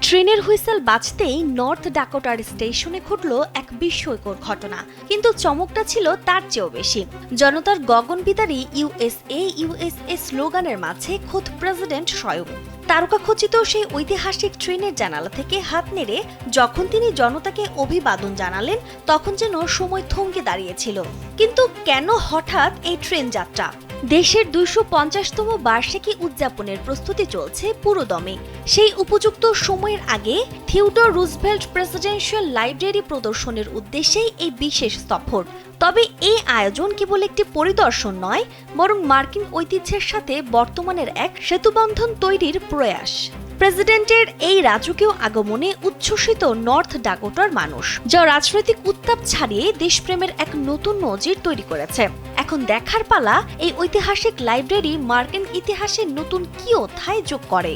ট্রেনের whistle বাজতেই north ডাকোটার স্টেশনে ঘটল এক বিস্ময়কর ঘটনা, কিন্তু চমকটা ছিল তার চেয়েও বেশি। জনতার গগনবিদারী ইউএসএ ইউএসএ স্লোগানের মাঝে খোদ প্রেসিডেন্ট স্বয়ং তারকাখচিত সেই ঐতিহাসিক ট্রেনের জানালা থেকে হাত নেড়ে যখন তিনি জনতাকে অভিবাদন জানালেন, তখন যেন সময় থমকে দাঁড়িয়েছিল। কিন্তু কেন হঠাৎ এই ট্রেন যাত্রা? দেশের ২৫০তম বার্ষিকী উদযাপনের প্রস্তুতি চলছে পুরোদমে। সেই উপযুক্ত সময়ের আগে থিওডর রুজভেল্ট প্রেসিডেন্সিয়াল লাইব্রেরি প্রদর্শনের উদ্দেশ্যেই এই বিশেষ সফর। তবে এই আয়োজন কেবল একটি পরিদর্শন নয়, বরং মার্কিন ঐতিহ্যের সাথে বর্তমানের এক সেতুবন্ধন তৈরির প্রয়াস। প্রেসিডেন্টের এই রাজকীয় আগমনে উচ্ছ্বসিত নর্থ ডাকোটার মানুষ, যা রাজনৈতিক উত্তাপ ছাড়িয়ে দেশপ্রেমের এক নতুন নজির তৈরি করেছে। এখন দেখার পালা, এই ঐতিহাসিক লাইব্রেরি মার্কিন ইতিহাসে নতুন কি অধ্যায় যোগ করে।